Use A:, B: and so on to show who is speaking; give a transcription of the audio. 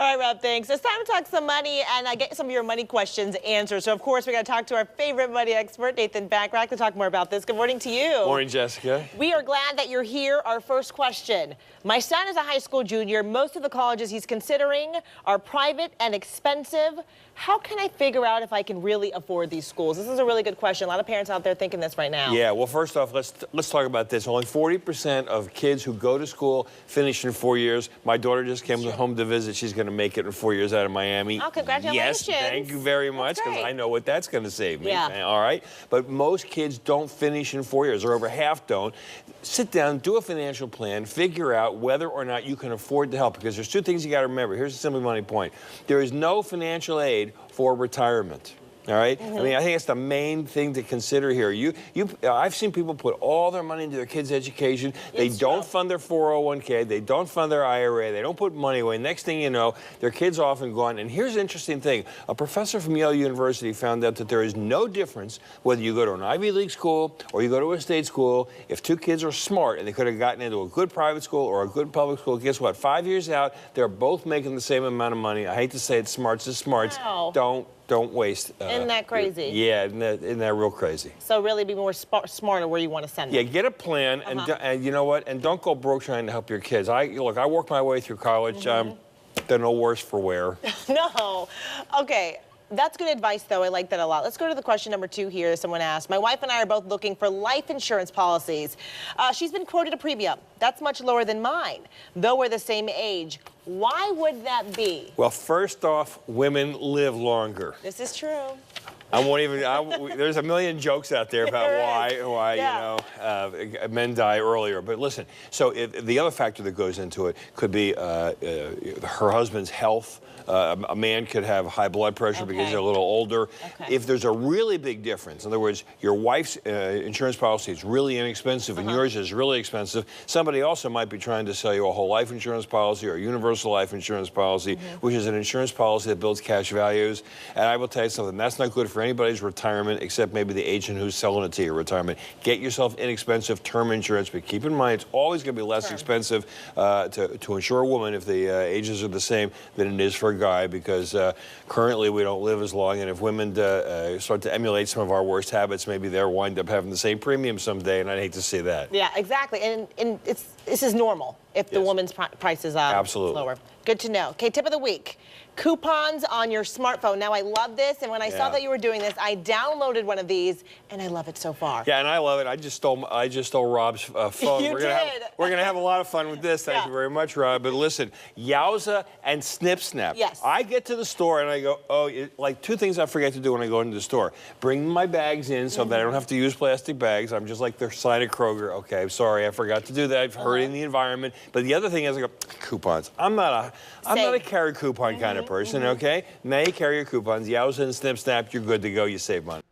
A: All right, Rob, thanks. It's time to talk some money and get some of your money questions answered. So, of course, we got to talk to our favorite money expert, Nathan Bachrach, to talk more about this. Good morning to you.
B: Morning, Jessica.
A: We are glad that you're here. Our first question. My son is a high school junior. Most of the colleges he's considering are private and expensive. How can I figure out if I can really afford these schools? This is a really good question. A lot of parents out there thinking this right now.
B: Yeah, well, first off, let's talk about this. Only 40% of kids who go to school finish in 4 years. My daughter just came home to visit. She's going to make it in 4 years out of Miami.
A: Oh, congratulations.
B: Yes, thank you very much, because I know what that's going to save me.
A: Yeah.
B: All right? But most kids don't finish in 4 years, or over half don't. Sit down, do a financial plan, figure out whether or not you can afford to help, because there's two things you got to remember. Here's a simple money point. There is no financial aid for retirement. All right? I mean, I think it's the main thing to consider here. I've seen people put all their money into their kids' education. They don't fund their 401k. They don't fund their IRA. They don't put money away. Next thing you know, their kid's off and gone. And here's an interesting thing. A professor from Yale University found out that there is no difference whether you go to an Ivy League school or you go to a state school. If two kids are smart and they could have gotten into a good private school or a good public school, guess what? 5 years out, they're both making the same amount of money. I hate to say it, smarts is smarts.
A: Wow.
B: Don't waste.
A: Isn't that crazy?
B: Yeah, isn't that real crazy?
A: So really be more smarter where you want to send them.
B: Yeah, get a plan, and you know what? And don't go broke trying to help your kids. Look, I worked my way through college. They're no worse for wear.
A: No. Okay. That's good advice, though. I like that a lot. Let's go to the question number 2 here. Someone asked, my wife and I are both looking for life insurance policies. She's been quoted a premium. That's much lower than mine, though we're the same age. Why would that be?
B: Well, first off, women live longer.
A: This is true.
B: I won't even. There's a million jokes out there about why you know men die earlier. But listen, so the other factor that goes into it could be her husband's health. A man could have high blood pressure because he's a little older. If there's a really big difference, in other words, your wife's insurance policy is really inexpensive and yours is really expensive, somebody also might be trying to sell you a whole life insurance policy or a universal life insurance policy, which is an insurance policy that builds cash values. And I will tell you something, that's not good for anybody's retirement except maybe the agent who's selling it to your retirement. Get yourself inexpensive term insurance, but keep in mind it's always going to be less expensive to insure a woman if the ages are the same than it is for a guy, because currently we don't live as long, and if women start to emulate some of our worst habits, maybe they'll wind up having the same premium someday, and I'd hate to see that.
A: Yeah, exactly. And this is normal if the woman's price is lower. Good to know. Okay, tip of the week. Coupons on your smartphone. Now, I love this, and when I saw that you were doing this, I downloaded one of these, and I love it so far.
B: Yeah, and I love it. I just stole Rob's phone.
A: You did.
B: We're gonna have a lot of fun with this. Thank you very much, Rob. But listen, Yowza and Snip Snap.
A: Yes.
B: I get to the store and I go, like two things I forget to do when I go into the store. Bring my bags in so that I don't have to use plastic bags. I'm just like the sign at Kroger. Okay, I'm sorry, I forgot to do that. I've hurting the environment. But the other thing is I go, coupons. I'm not a carry coupon kind of person, okay? Now you carry your coupons, Yowza and Snip Snap, you're good to go, you save money.